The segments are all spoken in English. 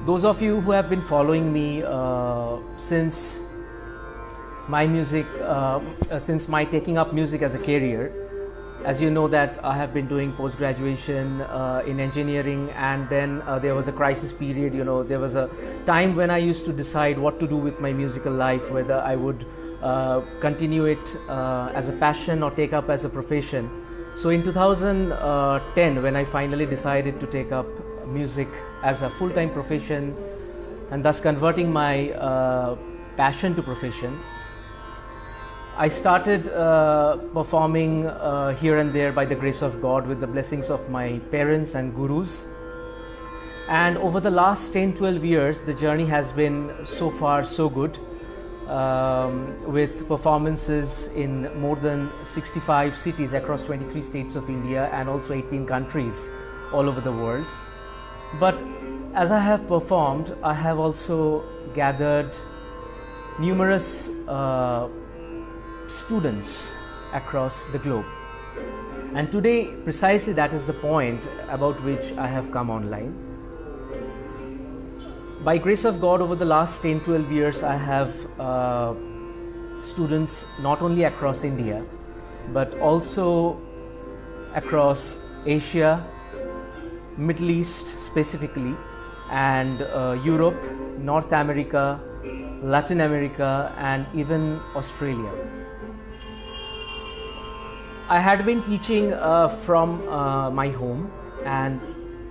Those of you who have been following me since since my taking up music as a career, as you know that I have been doing post-graduation in engineering, and then there was a crisis period. There was a time when I used to decide what to do with my musical life, whether I would continue it as a passion or take up as a profession. So in 2010, when I finally decided to take up music as a full-time profession and thus converting my passion to profession, I started performing here and there by the grace of God, with the blessings of my parents and gurus. And over the last 10-12 years, the journey has been so far so good, with performances in more than 65 cities across 23 states of India and also 18 countries all over the world. But as I have performed, I have also gathered numerous students across the globe. And today, precisely that is the point about which I have come online. By grace of God, over the last 10-12 years, I have students not only across India, but also across Asia, Middle East specifically, and Europe, North America, Latin America, and even Australia. I had been teaching from my home, and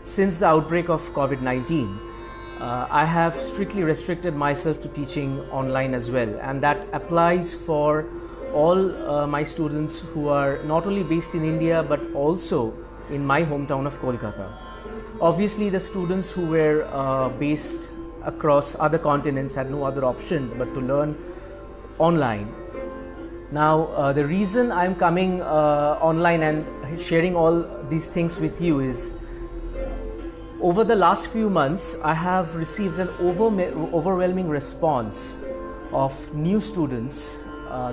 since the outbreak of COVID-19, I have strictly restricted myself to teaching online as well, and that applies for all my students who are not only based in India but also in my hometown of Kolkata. Obviously, the students who were based across other continents had no other option but to learn online. Now, the reason I'm coming online and sharing all these things with you is, over the last few months, I have received an overwhelming response of new students,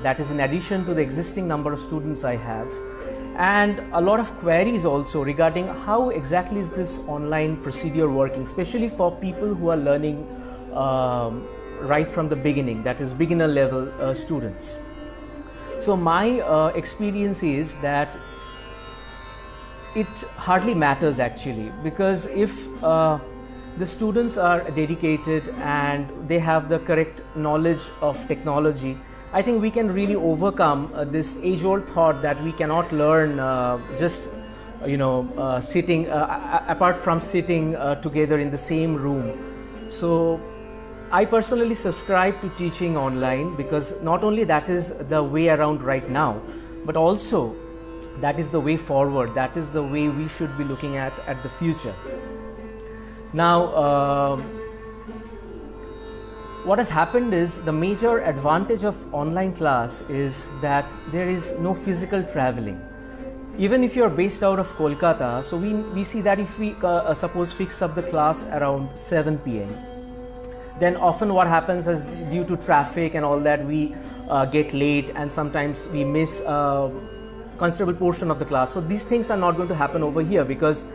that is in addition to the existing number of students I have, and a lot of queries also regarding how exactly is this online procedure working, especially for people who are learning right from the beginning, that is beginner level students. So my experience is that it hardly matters actually, because if the students are dedicated and they have the correct knowledge of technology, I think we can really overcome this age-old thought that we cannot learn just sitting apart from sitting together in the same room. So I personally subscribe to teaching online, because not only that is the way around right now, but also that is the way forward, that is the way we should be looking at the future. Now, what has happened is, the major advantage of online class is that there is no physical traveling. Even if you are based out of Kolkata, so we see that if we suppose fix up the class around 7 p.m, then often what happens is, due to traffic and all that, we get late and sometimes we miss a considerable portion of the class. So these things are not going to happen over here, because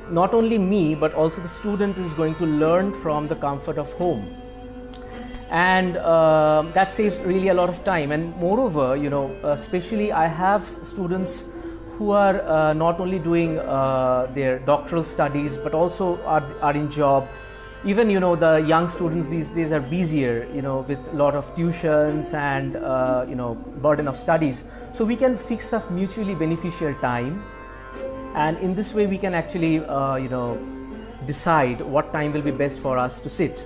not only me but also the student is going to learn from the comfort of home, and that saves really a lot of time. And moreover, especially I have students who are not only doing their doctoral studies but also are in job. Even the young students these days are busier with a lot of tuitions and burden of studies. So we can fix up mutually beneficial time, and in this way we can actually decide what time will be best for us to sit.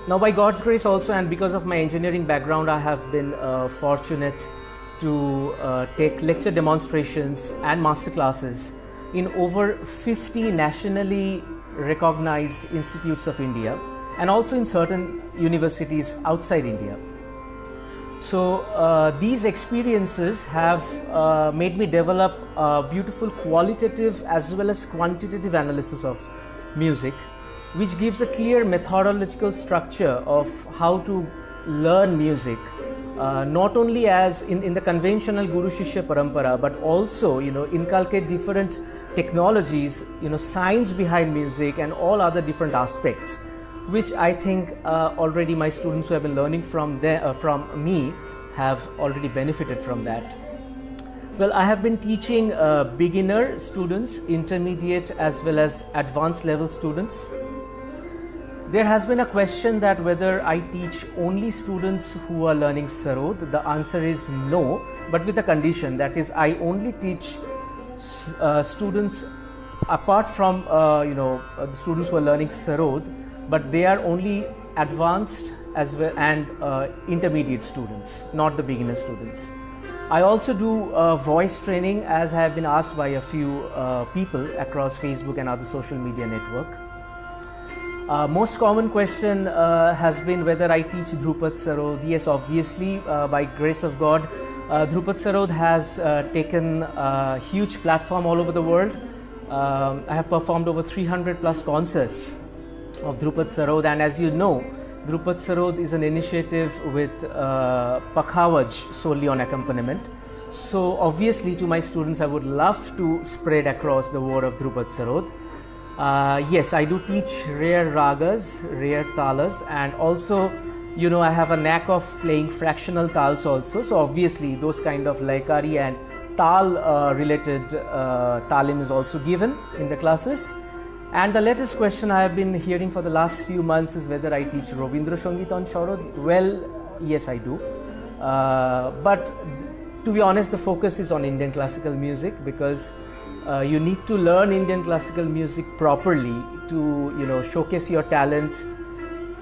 Now, by God's grace also, and because of my engineering background, I have been fortunate to take lecture demonstrations and master classes in over 50 nationally recognized institutes of India, and also in certain universities outside India. So these experiences have made me develop a beautiful qualitative as well as quantitative analysis of music, which gives a clear methodological structure of how to learn music, not only as in the conventional Guru Shishya Parampara, but also inculcate different technologies, science behind music and all other different aspects, which I think already my students who have been learning from me have already benefited from that. Well, I have been teaching beginner students, intermediate as well as advanced level students. There has been a question that whether I teach only students who are learning Sarod. The answer is no, but with a condition, that is I only teach students apart from the students who are learning Sarod, but they are only advanced as well and intermediate students, not the beginner students. I also do voice training, as I have been asked by a few people across Facebook and other social media network. Most common question has been whether I teach Dhrupad Sarod. Yes, obviously, by grace of God, Dhrupad Sarod has taken a huge platform all over the world. I have performed over 300 plus concerts of Dhrupad Sarod, and as you know, Dhrupad Sarod is an initiative with Pakhavaj solely on accompaniment. So obviously to my students I would love to spread across the word of Dhrupad Sarod. Yes, I do teach rare ragas, rare talas, and also I have a knack of playing fractional tals also. So obviously those kind of laikari and tal related talim is also given in the classes. And the latest question I have been hearing for the last few months is whether I teach Robindra Sangeet on Sarod. Well, yes, I do. But to be honest, the focus is on Indian classical music, because you need to learn Indian classical music properly to showcase your talent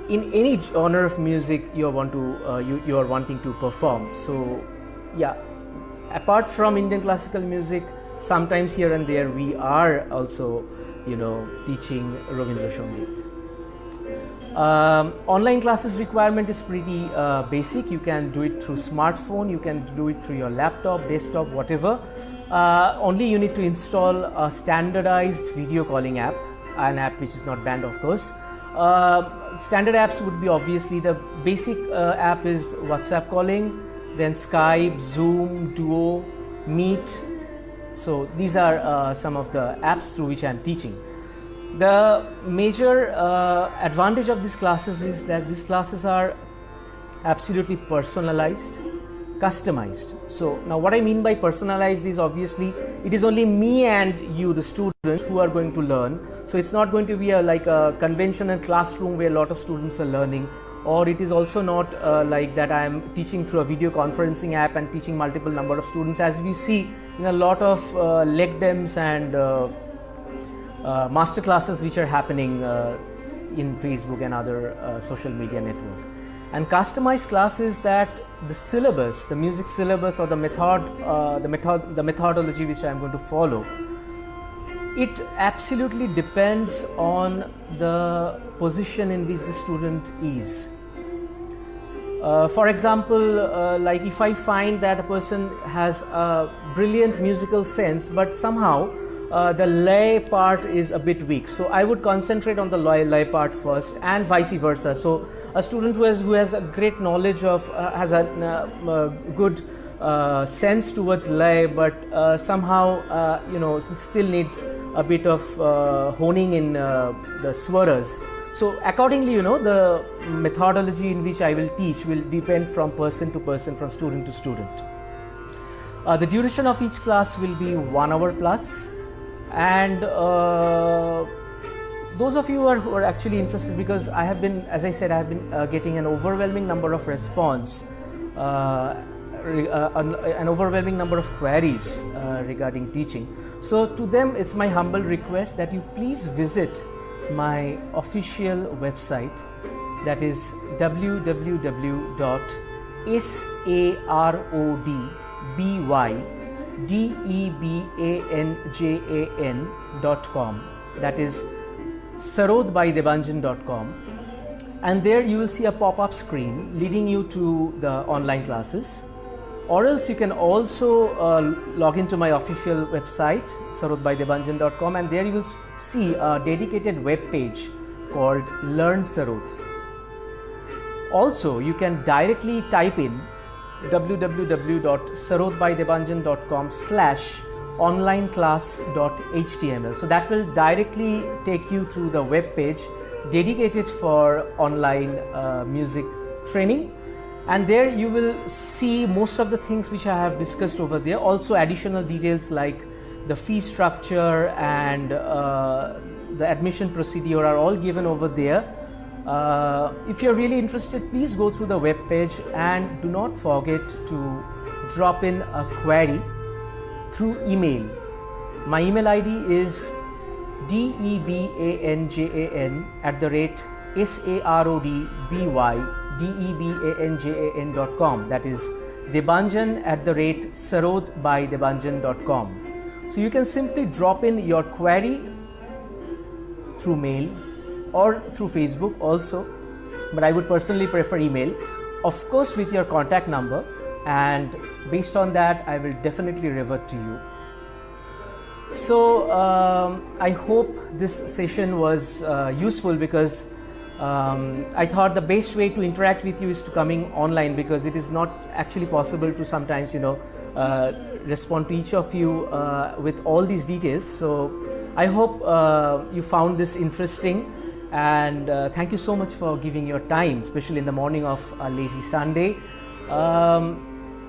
in any genre of music you are wanting to perform. So yeah, apart from Indian classical music, sometimes here and there we are also teaching Rabindra Sangeet. Online classes requirement is pretty basic. You can do it through smartphone, you can do it through your laptop, desktop, whatever. Only you need to install a standardized video calling app, an app which is not banned, of course. Standard apps would be obviously the basic app is WhatsApp calling, then Skype, Zoom, Duo, Meet. So these are some of the apps through which I am teaching. The major advantage of these classes is that these classes are absolutely personalized, customized. So now what I mean by personalized is obviously it is only me and you, the students, who are going to learn. So it's not going to be like a conventional classroom where a lot of students are learning, or it is also not like that I am teaching through a video conferencing app and teaching multiple number of students, as we see in a lot of leg dems and master classes which are happening in Facebook and other social media network. And customized class is that the syllabus, the music syllabus, or the methodology which I am going to follow, it absolutely depends on the position in which the student is. For example, like if I find that a person has a brilliant musical sense, but somehow the lay part is a bit weak, so I would concentrate on the lay part first, and vice versa. So a student who has a great knowledge of has a good sense towards lay, but somehow still needs a bit of honing in the swaras. So accordingly, the methodology in which I will teach will depend from person to person, from student to student. The duration of each class will be 1 hour plus, and those of you who are actually interested, because I have been, as I said, I have been getting an overwhelming number of response, an overwhelming number of queries regarding teaching. So to them, it's my humble request that you please visit my official website, that is www.sarodbydebanjan.com, that is sarodbydebanjan.com, and there you will see a pop-up screen leading you to the online classes. Or else you can also log into my official website sarodbydebanjan.com, and there you will see a dedicated web page called Learn Sarod. Also, you can directly type in www.sarodbydebanjan.com/ onlineclass.html. So that will directly take you to the web page dedicated for online music training, and there you will see most of the things which I have discussed over there. Also additional details like the fee structure and the admission procedure are all given over there. If you're really interested, please go through the web page and do not forget to drop in a query through email. My email ID is debanjanbhattacharjee@sarodbydebanjan.com. That is debanjan@sarodbydebanjan.com. So you can simply drop in your query through mail or through Facebook also, but I would personally prefer email, of course with your contact number, and based on that I will definitely revert to you. So I hope this session was useful, because I thought the best way to interact with you is to coming online, because it is not actually possible to sometimes respond to each of you with all these details. So I hope you found this interesting, and thank you so much for giving your time, especially in the morning of a lazy Sunday.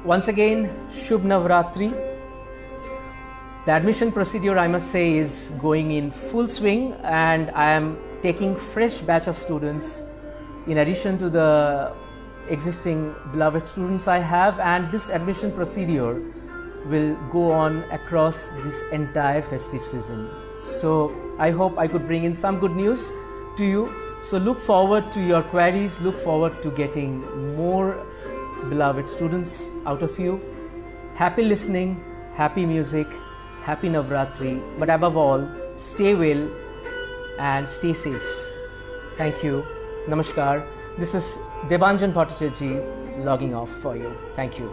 Once again, Shubh Navratri. The admission procedure, I must say, is going in full swing, and I am taking fresh batch of students in addition to the existing beloved students I have, and this admission procedure will go on across this entire festive season. So I hope I could bring in some good news to you. So look forward to your queries, look forward to getting more beloved students out of you. Happy listening, happy music, happy Navratri, but above all, stay well and stay safe. Thank you. Namaskar. This is Debanjan Bhattacharjee logging off for you. Thank you.